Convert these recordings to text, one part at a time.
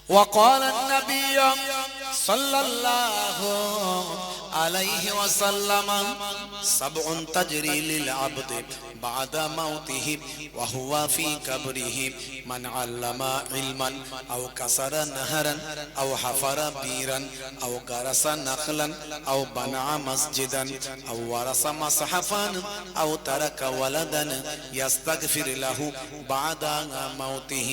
وقال النبي صلى الله عليه وسلم سبع تجري للعبد بعد موته وهو في قبره من علم علما أو كسر نهرا أو حفر بيرا أو غرس نخلا أو بنى مسجدا أو ورث مصحفا أو ترك ولدا يستغفر له بعد موته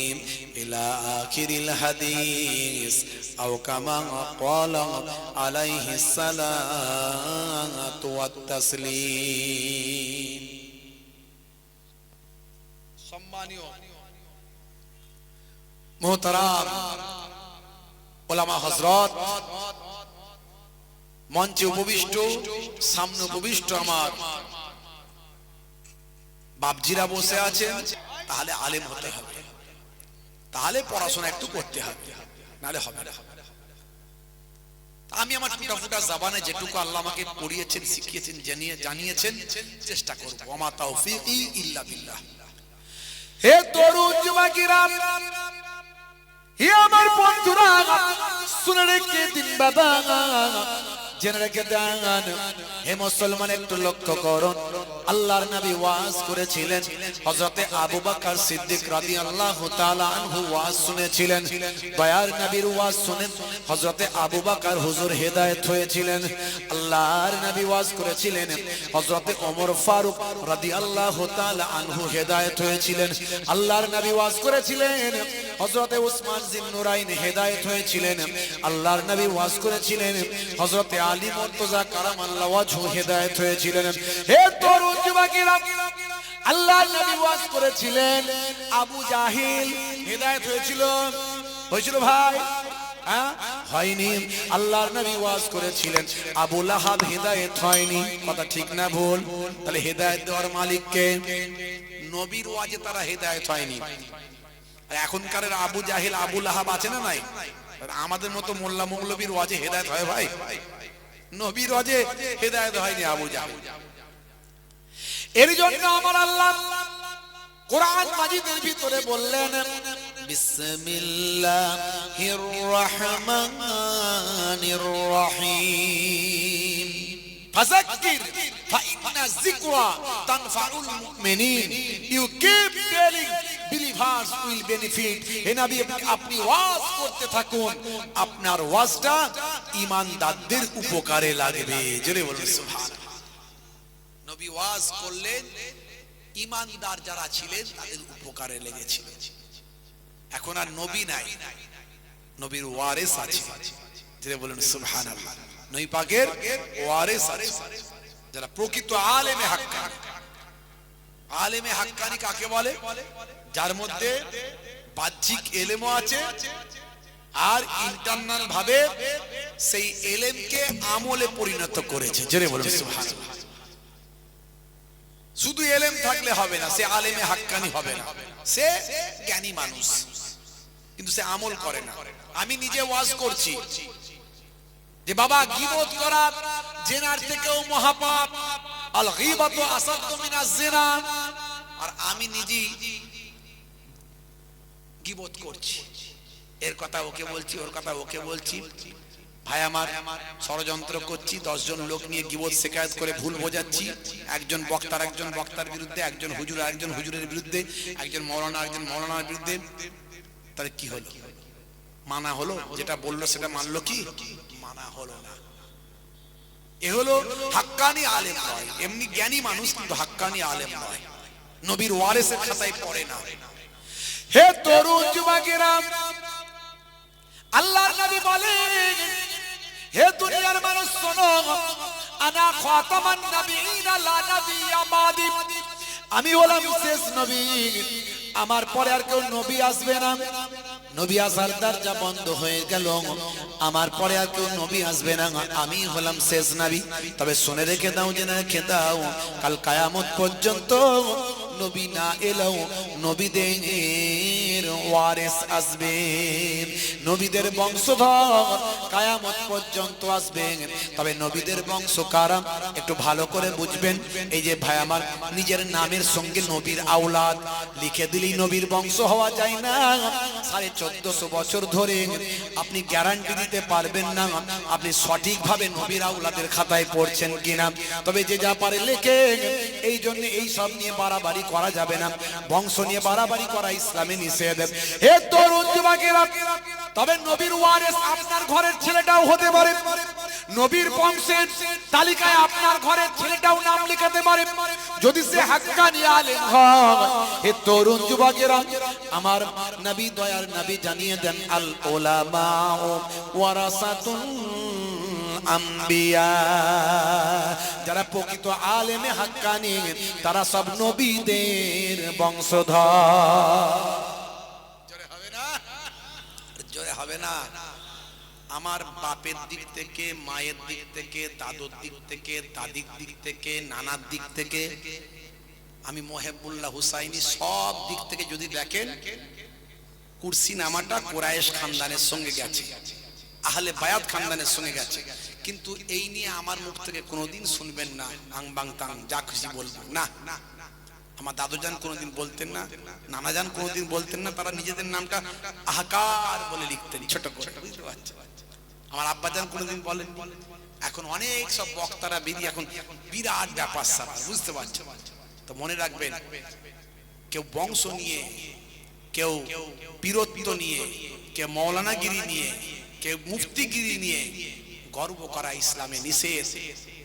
إلى آخر الحديث أو كما قال عليه الصلاة والتسليم সম্মানীয় মুহতারাম ওলামা হযরত, মঞ্চে উপবিষ্ট, সামনে উপবিষ্ট আমার বাপজিরা বসে আছেন। তাহলে আলেম হতে হবে, তাহলে পড়াশোনা একটু করতে হবে, নাহলে হবে না। আমি আমার টুটা ফুটা জাবানে যেটুকু আল্লাহ আমাকে পড়িয়েছেন, শিখিয়েছেন, জানিয়েছেন চেষ্টা করব। ওমা তাওফীকি ইল্লা বিল্লাহ। হে তরুণ যুবকেরা, হে আমার বন্ধুরা, শুনে রেখে দিন বাবা, জেনে রেখে দেন। হে মুসলমান, একটু লক্ষ্য করুন। আল্লাহর নবী ওয়াজ করেছিলেন, হযরতে আবু বকর সিদ্দিক রাদিয়াল্লাহু তাআলা আনহু ওয়াজ শুনেছিলেন। দয়ার নবীর ওয়াজ শুনে হযরতে আবু বকর হুজুর হেদায়েত হয়েছিলেন। আল্লাহর নবী ওয়াজ করেছিলেন, হযরতে ওমর ফারুক রাদিয়াল্লাহু তাআলা আনহু হেদায়েত হয়েছিলেন। আল্লাহর নবী ওয়াজ করেছিলেন, হযরতে উসমান জিন্নুরাইন হেদায়েত হয়েছিলেন। আল্লাহর নবী ওয়াজ করেছিলেন, হযরতে আলী মুর্তজা কারামাল্লাহু ওয়াজহু হেদায়েত হয়েছিলেন। হে তরুণ যুবকেরা, আল্লাহর নবী ওয়াজ করেছিলেন, আবু জাহিল হেদায়েত হয়েছিল ভাই? হয়নি। আল্লাহর নবী ওয়াজ করেছিলেন, আবু লাহাব হেদায়েত হয়নি। কথা ঠিক না ভুল? তাহলে হেদায়েত দেওয়ার মালিক কে? নবীর ওয়াজে তারা হেদায়েত হয়নি। এখনকার আবু জাহিল, আবু লাহাব আছে না নাই? আমাদের মতো মোল্লা মৌলবীর ওয়াজে হেদায়েত হয় ভাই? নবীর ওয়াজে হেদায়েত হয়নি আবু জাহিল। এর জন্য আমার আল্লাহ কোরআন মাজিদের ভিতরে বললেন, বিসমিল্লাহির রহমানির রহিম, ফাযাক্কির ফাইন্না যিকরা তানফাউল মুমিনিন। You keep telling believers will benefit. হে নবী, আপনি ওয়াজ করতে থাকুন, আপনার ওয়াজটা ঈমানদারদের উপকারে লাগবে। জোরে বলুন সুবহানাল্লাহ। নবী ওয়াজ করলেন, ঈমানদার যারা ছিলেন তাদের উপকারে লেগেছিল। এখন আর নবী নাই, নবীর ওয়ারিস আছে। জোরে বলুন সুবহানাল্লাহ। নবী পাকের ওয়ারিস আছে, যারা প্রকৃত আলেমে হাক্কানি। আলেমে হাক্কানি কাকে বলে? যার মধ্যে বাহ্যিক এলেমও আছে আর ইন্টারনাল ভাবে সেই এলেমকে আমলে পরিণত করেছে। জোরে বলুন সুবহানাল্লাহ। শুধু এলেম থাকলে হবে না, সে আলেমে হাক্কানি হবে না। সে জ্ঞানী মানুষ, কিন্তু সে আমল করে না। আমি নিজে ওয়াজ করছি যে বাবা, গীবত করা জিনার থেকেও মহাপাপ, আল গীবাতু আসাদ্দু মিনাজ জিনা। আর আমি নিজে গীবত করছি, এর কথা ওকে বলছি, ওর কথা ওকে বলছি। ভাই আমার, ষড়যন্ত্র করছি, 10 জন লোক নিয়ে গীবত শিকায়ত করে ভুল বোঝাচ্ছি। একজন বক্তার বিরুদ্ধে, একজন হুজুরের বিরুদ্ধে, একজন মৌলানার বিরুদ্ধে। তাহলে কি হলো? মানা হলো? যেটা বললো সেটা মানলো কি? মানা হলো না। এ হলো হাক্কানি আলেম নয়। এমনি জ্ঞানী মানুষ, কিন্তু হাক্কানি আলেম নয়, নবীর ওয়ারিসের খাতায় পড়ে না। হে তরুণ যুবকেরা, আল্লাহর নবী বলেন, হে দুনিয়ার মানুষ শোনো, আনা খাতামান নবিয়িন লা নবিয়্যা বাদি। আমি হলাম শেষ নবী, আমার পরে আর কেউ নবী আসবে না। নবী আসার দরজা বন্ধ হয়ে গেল, আমার পরে আর কেউ নবী আসবে না, আমি হলাম শেষ নবী। তবে শুনে রেখে দাও, জেনে রেখে দাও, কাল কিয়ামত পর্যন্ত নবী না এলেও নবীদের ওয়ারিস আসবে, নবীদের বংশধর কিয়ামত পর্যন্ত আসবে। তবে নবীদের বংশ কারা একটু ভালো করে বুঝবেন। এই যে ভাই আমার, নিজের নামের সঙ্গে নবীর আওলাদ লিখে দিলেই নবীর বংশ হওয়া যায় না। 1450 বছর ধরে আপনি গ্যারান্টি দিতে পারবেন না আপনি সঠিকভাবে নবীর আওলাদের খাতায় পড়ছেন কিনা। তবে যে যা পারে লেখে। এই জন্য এই সব নিয়ে বাড়াবাড়ি করা যাবে না, বংশ নিয়ে বাড়াবাড়ি করা ইসলামে নিষেধ। হে তরুণ যুবকেরা, তবে নবীর ওয়ারিস আপনার ঘরের ছেলেটাও হতে পারে, নবীর বংশের তালিকায় আপনার ঘরের ছেলেটাও নাম লেখাতে পারে যদি সে হাক্কানি আলেম হয়। হে তরুণ যুবকেরা, আমার নবী দয়ার নবী জানিয়ে দেন, আল উলামা ওয়ারাসাতুল আম্বিয়া, যারা প্রকৃত আলেমে হাক্কানি তারা সব নবীদের বংশধর। জোরে হবে না, জোরে হবে না। আমার বাপের দিক থেকে, মায়ের দিক থেকে, দাদুর দিক থেকে, দাদির দিক থেকে, নানার দিক থেকে, আমি মোহেবুল্লাহ হুসাইনি সব দিক থেকে যদি দেখেন, কুরসি নামাটা কুরাইশ খানদানের সঙ্গে গেছে, আহলে বায়াত খানদানের সঙ্গে গেছে। কিন্তু এই নিয়ে আমার মুখ থেকে কোনোদিন শুনবেন না আং বাং তাং যা খুশি বলবেন না। আমার দাদুজান কোনোদিন বলতেন না, নানাজান কোনোদিন বলতেন না, তারা নিজেদের নামটা আহকার বলে লিখতেন ছোট করে, বুঝতে পারছেন। আমার আব্বাজান কোনোদিন বলেন। এখন অনেক সব বক্তারা বেরিয়ে এখন বিরাট ব্যাপার স্যাপার, বুঝতে পারছেন। তো মনে রাখবেন, কেউ বংশ নিয়ে, কেউ পীরত্ব নিয়ে, কেউ মৌলানাগিরি নিয়ে, কেউ মুফতিগিরি নিয়ে গর্ব করা ইসলামে নিষেধ।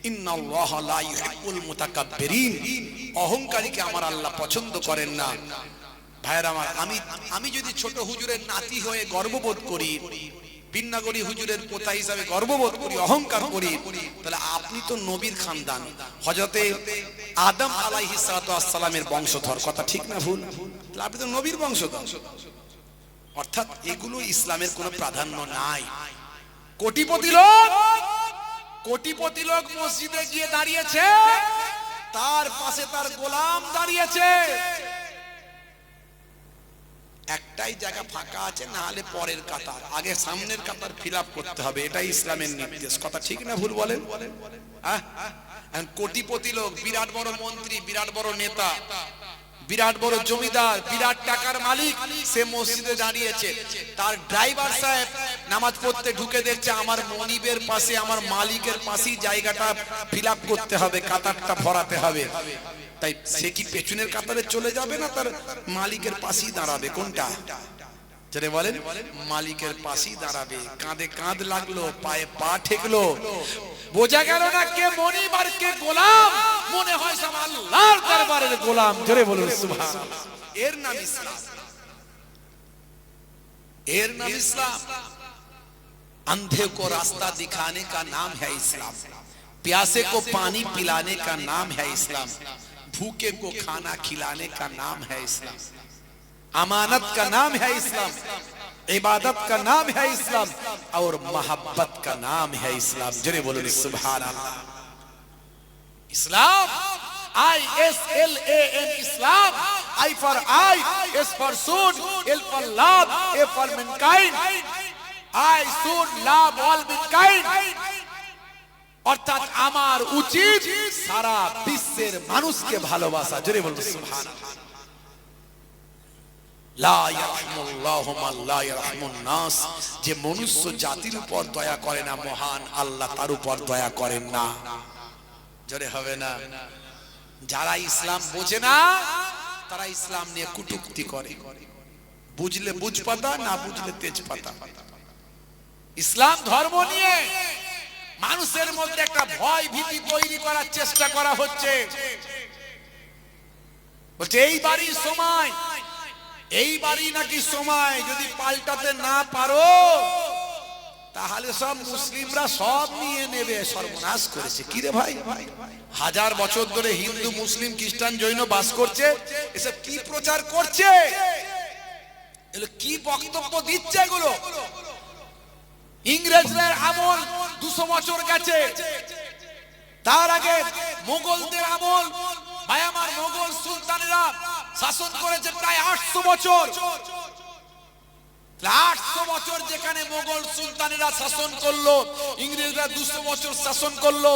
ইন্নাল্লাহা লা ইউহিব্বুল মুতাকাব্বিরিন, অহংকারীকে আমার আল্লাহ পছন্দ করেন না। ভাইরা আমার, আমি যদি ছোট হুজুরের নাতি হয়ে গর্ববোধ করি, বিন্নাগরী হুজুরের পোতা হিসাবে গর্ববোধ করি, অহংকার করি, তাহলে আপনি তো নবীর খানদান, হযরতে আদম আলাইহিস সালাতু ওয়াস সালামের বংশধর। কথা ঠিক না ভুল? তাহলে আপনি তো নবীর বংশধর। অর্থাৎ এগুলো ইসলামের কোনো প্রাধান্য নাই। কোটিপতি লোক মসজিদে গিয়ে দাঁড়িয়েছে, তার পাশে তার গোলাম দাঁড়িয়েছে, একটাই জায়গা ফাঁকা আছে, না হলে পরের কাতার, আগে সামনের কাতার ফিল আপ করতে হবে। এটাই ইসলামের নির্দেশ। কথা ঠিক না ভুল বলেন? কোটিপতি লোক, বিরাট বড় মন্ত্রী, বিরাট বড় নেতা, বিরাট বড় জমিদার, বিরাট টাকার মালিক, সে মসজিদে দাঁড়িয়েছে, তার ড্রাইভার সাহেব নামাজ পড়তে ঢুকে দেখছে আমার মনিবের পাশে, আমার মালিকের পাশেই জায়গাটা ফিল আপ করতে হবে, কাতারটা ভরাতে হবে। তাই সে কি পেছনের কাতারে চলে যাবে না তার মালিকের পাশেই দাঁড়াবে? কোনটা? যারা বলেন মালিকের পাশেই দাঁড়াবে। কাঁধে কাঁধ লাগলো, পায়ে পা ঠেকলো, বোঝা গেল না কে মনিব আর কে গোলাম। মনে হয় সব আল্লাহর দরবারের গোলাম। জোরে বলুন সুবহানাল্লাহ। এর নাম ইসলাম, এর নাম ইসলাম। अंधे को रास्ता दिखाने का नाम है इस्लाम, प्यासे को पानी पिलाने का नाम है इस्लाम, भूखे को खाना खिलाने का नाम है इस्लाम, अमानत का नाम है इस्लाम, इबादत का नाम है इस्लाम, और मोहब्बत का नाम है इस्लाम। जरे बोलो सुभान अल्लाह। इस्लाम, ISLAM, Islam, I for I, S for soon, L for love, A for mankind, I should love all mankind। অর্থাৎ আমার উচিত সারা বিশ্বের মানুষকে ভালোবাসা। জোরে বলুন সুবহানাল্লাহ। লা ইয়ারহামুল্লাহু মান লা ইয়ারহামুন নাস, যে মনুষ্য জাতির উপর দয়া করে না, মহান আল্লাহ তার উপর দয়া করেন না। জোরে হবে না? যারা ইসলাম বোঝে না তারা ইসলাম নিয়ে কটূক্তি করে, বুঝলে বুঝ পাতা, না বুঝলে তেজ পাতা। ইসলাম ধর্ম নিয়ে মানুষের মধ্যে একটা ভয় ভীতি তৈরি করার চেষ্টা করা হচ্ছে। বলছে এইবারই সময়, এইবারই নাকি সময়, যদি পাল্টাতে না পারো তাহলে সব মুসলিমরা সব নিয়ে নেবে। সর্বনাশ করেছে। কি রে ভাই, 1000 বছর ধরে হিন্দু মুসলিম খ্রিস্টান জৈন বাস করছে, এসব কি প্রচার করছে, এগুলো কি বক্তব্য দিচ্ছে? এগুলো ইংরেজদের আমল 200 বছর গেছে, তার আগে মোগলদের আমল, ভাই আমার মোগল সুলতানেরা শাসন করেছে প্রায় 800 বছর। 800 বছর যেখানে মোগল সুলতানেরা শাসন করলো, ইংরেজরা 200 বছর শাসন করলো,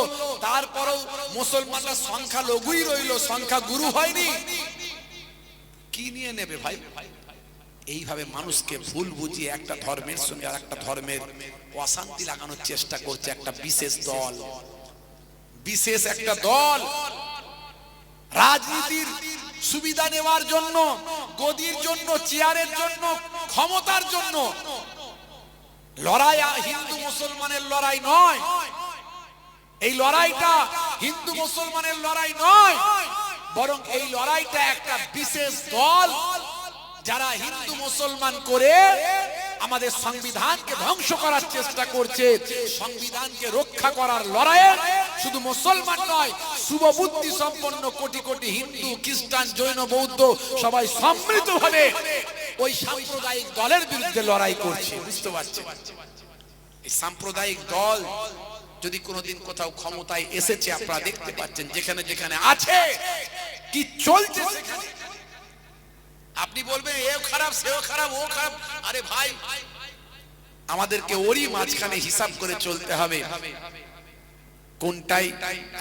তারপরেও মুসলমানরা সংখ্যা লঘুই রইল, সংখ্যা গুরু হয়নি। কি নিয়ে নেবে ভাই? এইভাবে মানুষকে ভুল বুঝিয়ে একটা ধর্মের সঙ্গে আর একটা ধর্মের অশান্তি লাগানোর চেষ্টা করছে একটা বিশেষ দল, বিশেষ একটা দল। রাজনীতির সুবিধা নেওয়ার জন্য, গদির জন্য, চেয়ারের জন্য, ক্ষমতার জন্য লড়াই হিন্দু মুসলমানের লড়াই নয়। এই লড়াইটা হিন্দু মুসলমানের লড়াই নয়, বরং এই লড়াইটা একটা বিশেষ দল যারা হিন্দু মুসলমান করে আমাদের সংবিধানকে ধ্বংস করার চেষ্টা করছে। সংবিধানকে রক্ষা করার লড়াইয়ে শুধু মুসলমান নয়, শুভবুদ্ধি সম্পন্ন কোটি কোটি হিন্দু, খ্রিস্টান, জৈন, বৌদ্ধ সবাই সম্মিলিতভাবে ওই সাম্প্রদায়িক দলের বিরুদ্ধে লড়াই করছে। বুঝতে পারছেন? এই সাম্প্রদায়িক দল যদি কোনোদিন কোথাও ক্ষমতায় এসেছে, আপনারা দেখতে পাচ্ছেন যেখানে যেখানে আছে কি চলছে সেখানে। আপনি বলবেন এও খারাপ, সেও খারাপ, ও খারাপ। আরে ভাই, আমাদেরকে ওরই মাঝখানে হিসাব করে চলতে হবে, কোনটাই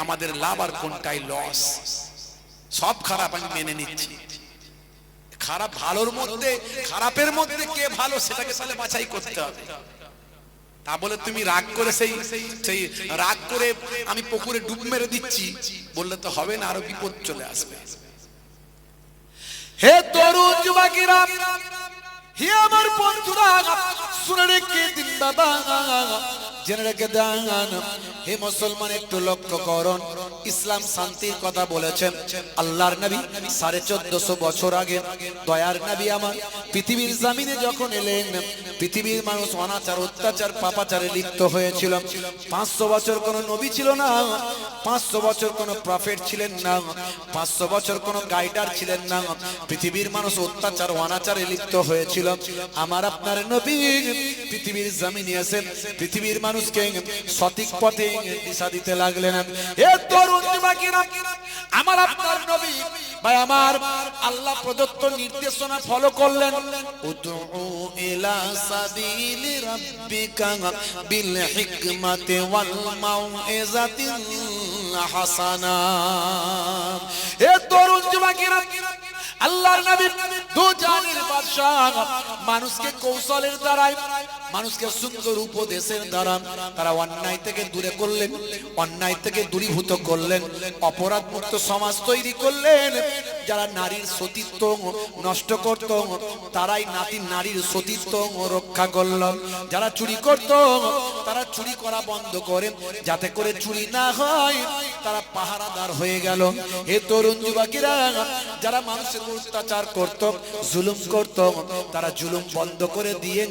আমাদের লাভ আর কোনটাই লস। সব খারাপ আমি মেনে নিচ্ছি, খারাপ ভালোর মধ্যে, খারাপের মধ্যে কে ভালো সেটাকে তাহলে বাছাই করতে হবে। তা বলে তুমি রাগ করে সেই রাগ করে আমি পুকুরে ডুব মেরে দিচ্ছি বললে তো হবে না, আরো বিপদ চলে আসবে। হে তরুণ যুবকেরা, হে আমার বন্ধুরা, শুনে রেখে দিন দাদা, জেনে রেখে দেন। হে মুসলমান, একটু লক্ষ্য করুন, ইসলাম শান্তির কথা বলেছেন। আল্লাহর নবী 1450 বছর আগে দয়ার নবী আমার পৃথিবীর জমিনে যখন এলেন, পৃথিবীর মানুষ অনাচার, অত্যাচার, পাপাচারে লিপ্ত হয়েছিল। 500 বছর কোনো নবী ছিল না, 500 বছর কোনো প্রফেট ছিলেন না, 500 বছর কোনো গাইডার ছিলেন না। পৃথিবীর মানুষ অত্যাচার, অনাচারে লিপ্ত হয়েছিল। আমার আপনার নবী পৃথিবীর জমিনে এসে পৃথিবীর মানুষকে সঠিক পথে দিশা দিতে লাগলেন। এ তরুণ যুবকেরা, আমার আপনার নবী ভাই আমার আল্লাহ প্রদত্ত নির্দেশনা ফলো করলেন। উদউ ইলা সাবিলি রাব্বিকা বিল হিকমাতি ওয়াল মাউইজাতিল হাসানা। এ তরুণ যুবকেরা, আল্লাহর নবী দু জাহানের বাদশা, মানুষকে কৌশলের দ্বারাই, মানুষকে সুন্দর উপদেশের দ্বারা তারা অন্যায় থেকে দূরে করলেন, অন্যায় থেকে দূরীভূত করলেন, অপরাধ মুক্ত সমাজ তৈরি করলেন। যারা নারীর সতীত্ব নষ্ট করত তারাই নারীর সতীত্ব রক্ষা করল। যারা চুরি করত তারা চুরি করা বন্ধ করে, যাতে করে চুরি না হয়, তারা পাহারাদার হয়ে গেল। হে তরুণ যুবকেরা, যারা মানুষের অত্যাচার করত, জুলুম করত, তারা জুলুম বন্ধ করে দিয়ে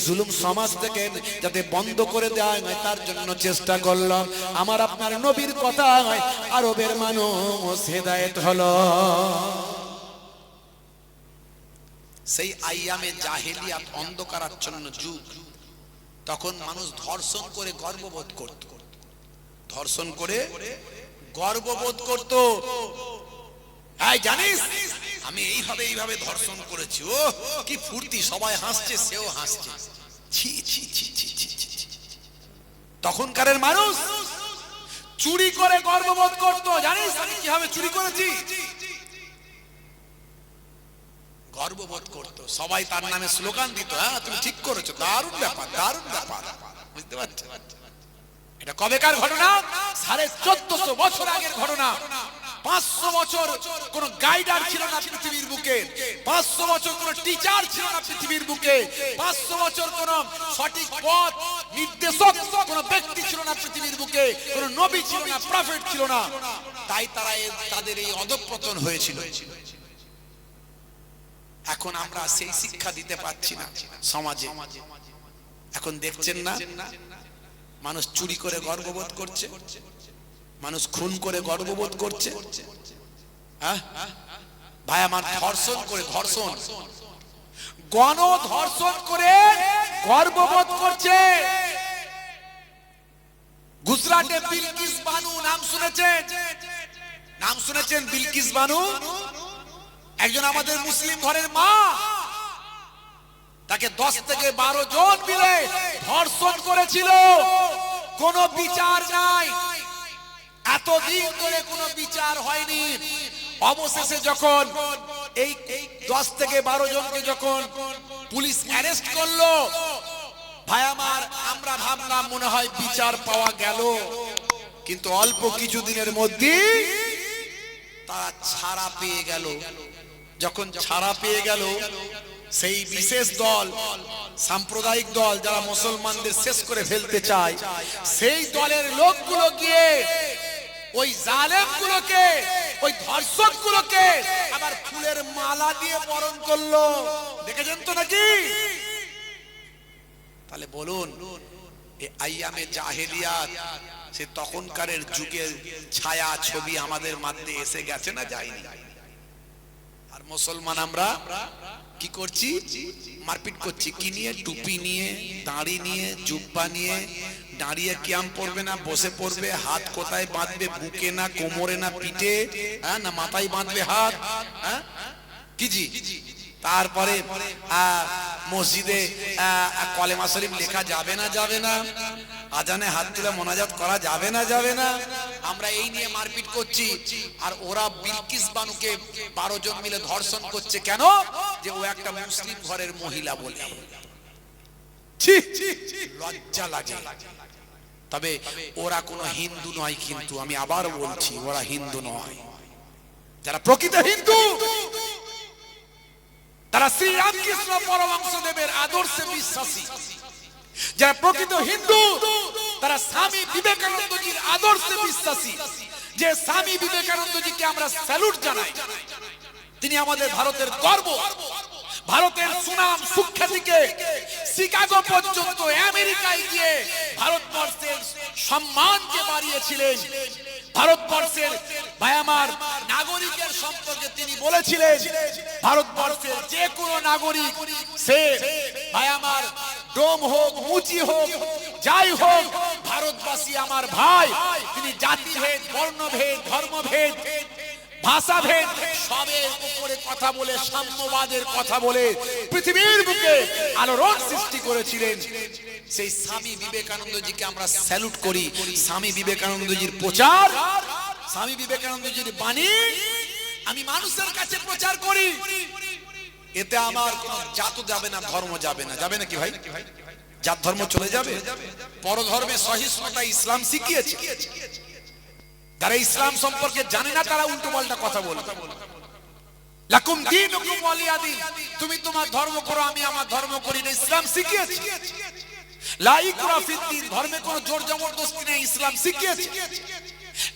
জুলুম সমাজ থেকে যাতে বন্ধ করে দেওয়া হয় তার জন্য চেষ্টা করলাম। আমার আপনার নবীর কথা আরবের মানুষ হেদায়েত হলো। সেই আইয়ামে জাহেলিয়াত, অন্ধকারাচ্ছন্ন যুগ, তখন মানুষ ধর্ষণ করে গর্ববোধ করত, ধর্ষণ করে গর্ববোধ করত। এই জানিস আমি এইভাবে ধর্ষণ করেছি, ও কি ফুর্তি, সবাই হাসছে, সেও হাসছে। ছি ছি ছি ছি ছি ছি। তখনকারের মানুষ চুরি করে গর্ববোধ করত, জানিস আমি কিভাবে চুরি করেছি, গর্ববোধ করত। সবাই তার নামে স্লোগান দিত, হ্যাঁ তুমি ঠিক করেছো, দারুণ ব্যাপার, দারুণ ব্যাপার। বুঝতে পারছো? এটা কবেকার ঘটনা? 1450 বছর আগের ঘটনা। 500 বছর কোন গাইডার ছিল না পৃথিবীর বুকে, 500 বছর কোন টিচার ছিল না পৃথিবীর বুকে, 500 বছর কোন সঠিক পথ নির্দেশক কোন ব্যক্তি ছিল না পৃথিবীর বুকে, কোন নবী ছিল না, প্রফেট ছিল না। তাই তাদের এই অধঃপতন হয়েছিল। এখন আমরা সেই শিক্ষা দিতে পারছি না সমাজে। এখন দেখছেন না, মানুষ চুরি করে গর্ববোধ করছে, মানুষ খুন করে গর্ববোধ করছে। হ্যাঁ ভাই আমার, ধর্ষণ করে, ধর্ষণ, গণধর্ষণ করে গর্ববোধ করছে। গুজরাটে বিলকিস বানু নাম শুনেছেন? নাম শুনেছেন বিলকিস বানু? একজন আমাদের মুসলিম ঘরের মা, তাকে 10 থেকে 12 জন মিলে ধর্ষণ করেছিল, কোনো বিচার নাই, এতদিন ধরে কোনো বিচার হয়নি। অবশেষে যখন এই 10 থেকে 12 জনকে যখন পুলিশ অ্যারেস্ট করলো, ভাই আমার, আমরা ভাবলাম মনে হয় বিচার পাওয়া গেল, কিন্তু অল্প কিছুদিনের মধ্যে তারা ছাড়া পেয়ে গেল। যখন ছাড়া পেয়ে গেল, সেই বিশেষ দল, সাম্প্রদায়িক দল যারা মুসলমানদের শেষ করে ফেলতে চায়, সেই দলের লোকগুলো গিয়ে ওই জালেমগুলোকে, ওই ধর্ষকগুলোকে আবার ফুলের মালা দিয়ে বরণ করলো। দেখেছেন তো নাকি? তাহলে বলুন, এই আইয়ামে জাহেলিয়াত, সে তখনকারের যুগের ছায়া ছবি আমাদের মধ্যে এসে গেছে না যায়নি? আর মুসলমান আমরা কি করছি? মারপিট করছি। কি নিয়ে? টুপি নিয়ে, দাড়ি নিয়ে, জুব্বা নিয়ে। দাঁড়িয়ে কিয়াম পড়বে না বসে পড়বে, হাত কোথায় বাঁধবে? বুকে না কোমরে না পিঠে, হ্যাঁ, না মাথায় বাঁধবে হাত, হ্যাঁ কি জি? তারপরে মসজিদে কলেমা শরীফ লেখা যাবে না, যাবে না। আজানে হাত তুলে মোনাজাত করা যাবে না, যাবে না। আমরা এই নিয়ে মারপিট করছি, আর ওরা বিলকিস বানুকে 12 জন মিলে ধর্ষণ করছে। কেন? যে ও একটা মুসলিম ঘরের মহিলা বলে। লজ্জা লাগে। তবে ওরা কোনো হিন্দু নয়, কিন্তু আমি আবার বলছি, ওরা হিন্দু নয়। যারা প্রকৃত হিন্দু, তারা শ্রী রামকৃষ্ণ পরমহংসদেবের আদর্শে বিশ্বাসী। যারা প্রকৃত হিন্দু, তারা স্বামী বিবেকানন্দজির আদর্শে বিশ্বাসী। যে স্বামী বিবেকানন্দজিকে আমরা স্যালুট জানাই, তিনি আমাদের ভারতের গর্ব। ভারতের সুনাম সুখ্যাতিকে শিকাগো পর্যন্ত, আমেরিকায় গিয়ে ভারতবর্ষের সম্মানকে বাড়িয়েছিলেন। ভারতবর্ষের ভাই আমার নাগরিকের সম্পর্কে তিনি বলেছিলেন, ভারতবর্ষের যে কোনো নাগরিক, সে ভাই আমার ডোম হোক, মুচি হোক, যাই হোক, ভারতবাসী আমার ভাই। তিনি জাতিভেদ, বর্ণভেদ, ধর্মভেদ, ভাষাভেদ সবের উপরে কথা বলে, সাম্যবাদের কথা বলে পৃথিবীর বুকে আলোড়ন সৃষ্টি করেছিলেন। সেই স্বামী বিবেকানন্দজিকে আমরা স্যালুট করি। স্বামী বিবেকানন্দজির প্রচার, স্বামী বিবেকানন্দজির বাণী আমি মানুষের কাছে প্রচার করি। এতে আমার কোনো জাত যাবে না, ধর্ম যাবে না। যাবে না কি ভাই? জাত ধর্ম চলে যাবে? পরধর্মে সহিষ্ণুতা ইসলাম শিখিয়েছে। যারা ইসলাম সম্পর্কে জানে না, তারা উল্টো পাল্টা কথা বলে। লাকুম দীনুকুম ওয়ালিয়া দীন, তুমি তোমার ধর্ম করো, আমি আমার ধর্ম করি না। ইসলাম শিখিয়েছে লা ইকরাহা ফিদ্দীন, ধর্মে কোনো জোর জবরদস্তি নেই, ইসলাম শিখিয়েছে।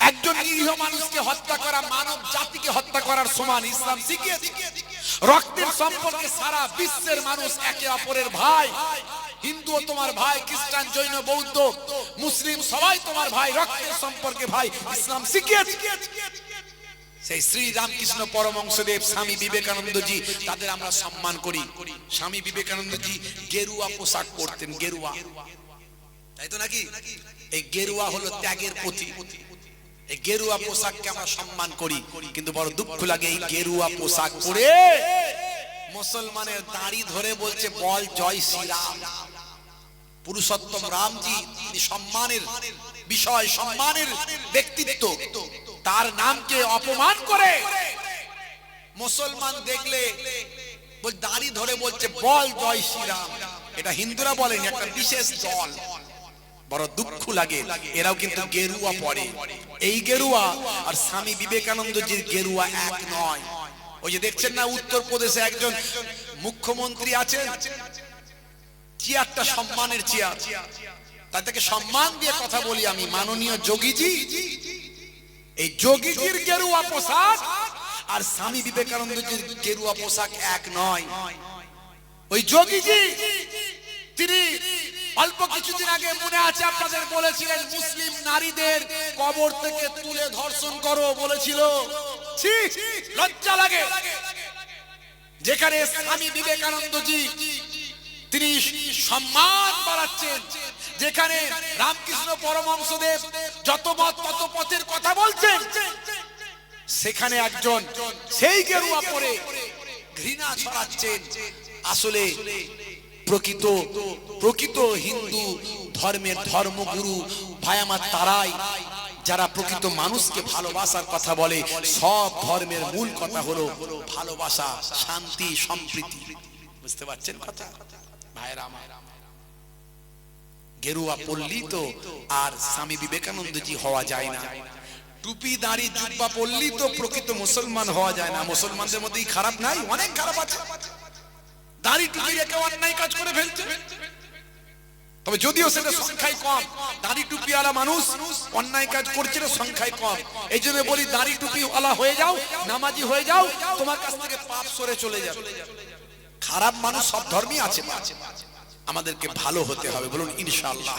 একজন নিরীহ মানুষকে হত্যা করা মানব জাতিকে হত্যা করার সমান, ইসলাম শিখিয়েছে। রক্তের সম্পর্কে সারা বিশ্বের মানুষ একে অপরের ভাই। হিন্দুও তোমার ভাই, খ্রিস্টান, জৈন, বৌদ্ধ, মুসলিম সবাই তোমার ভাই, রক্তের সম্পর্কে ভাই, ইসলাম শিখিয়েছে। সেই শ্রী রামকৃষ্ণ পরমহংসদেব, স্বামী বিবেকানন্দজি, তাদের আমরা সম্মান করি। স্বামী বিবেকানন্দজি গেরুয়া পোশাক পরতেন, গেরুয়া, তাই তো নাকি? এই গেরুয়া হলো ত্যাগের প্রতীক। এই গেরুয়া পোশাককে আমরা সম্মান করি, কিন্তু বড় দুঃখ লাগে এই গেরুয়া পোশাক পরে মুসলমানের দাড়ি ধরে বলছে বল জয় শ্রীরাম। পুরুষোত্তম রামজি তিনি সম্মানের বিষয়, সম্মানের ব্যক্তিত্ব, তার নামকে অপমান করে মুসলমান দেখলে দাড়ি ধরে বলছে বল জয় শ্রীরাম। এটা হিন্দুরা বলেন, একটা বিশেষ দল। বড় দুঃখ লাগে, এরাও কিন্তু গেরুয়া পরে। এই গেরুয়া আর স্বামী বিবেকানন্দজির গেরুয়া এক নয়। ওই যে দেখছেন না, উত্তরপ্রদেশে একজন মুখ্যমন্ত্রী আছেন, চেয়ারটা সম্মানের চেয়ার, তাদেরকে সম্মান দিয়ে কথা বলি আমি, মাননীয় যোগীজি। এই যোগীজির গেরুয়া পোশাক আর স্বামী বিবেকানন্দজির গেরুয়া পোশাক এক নয়। ওই যোগীজি তিনি অল্প কিছুদিন আগে মনে আছে আপনাদের বলেছিলেন, মুসলিম নারীদের কবর থেকে তুলে ধর্ষণ করো বলেছিল। লজ্জা লাগে। যেখানে স্বামী বিবেকানন্দজি তিনি সম্মান বাড়াচ্ছেন, যেখানে রামকৃষ্ণ পরমহংসদেব যত মত তত পথের কথা বলছেন, সেখানে একজন সেই গেরুয়া পরে ঘৃণা ছড়াচ্ছেন। আসলে প্রকৃত প্রকৃত হিন্দু ধর্মের ধর্মগুরু ভাই আমার তারাই যারা প্রকৃত মানুষকে ভালোবাসার কথা বলে। সব ধর্মের মূল কথা হলো ভালোবাসা, শান্তি, সম্প্রীতি। বুঝতে পারছেন কথা ভাইরা আমার? গেরুয়া পড়লি তো আর স্বামী বিবেকানন্দজি হওয়া যায় না, টুপি দাড়ি জুব্বা পড়লি তো প্রকৃত মুসলমান হওয়া যায় না। মুসলমানদের মধ্যে খারাপ নাই, অনেক খারাপ আছে। দাড়ি টুপি রেখে অন্যায় কাজ করে ফেলছে, তবে যদিও সেটা সংখ্যায় কম। দাড়ি টুপিওয়ালা মানুষ অন্যায় কাজ করছে না, সংখ্যায় কম। এই জন্য বলি দাড়ি টুপিওয়ালা হয়ে যাও, নামাজি হয়ে যাও, তোমার কাছ থেকে পাপ সরে চলে যাবে। খারাপ মানুষ সব ধর্মই আছে, আমাদেরকে ভালো হতে হবে, বলুন ইনশাআল্লাহ।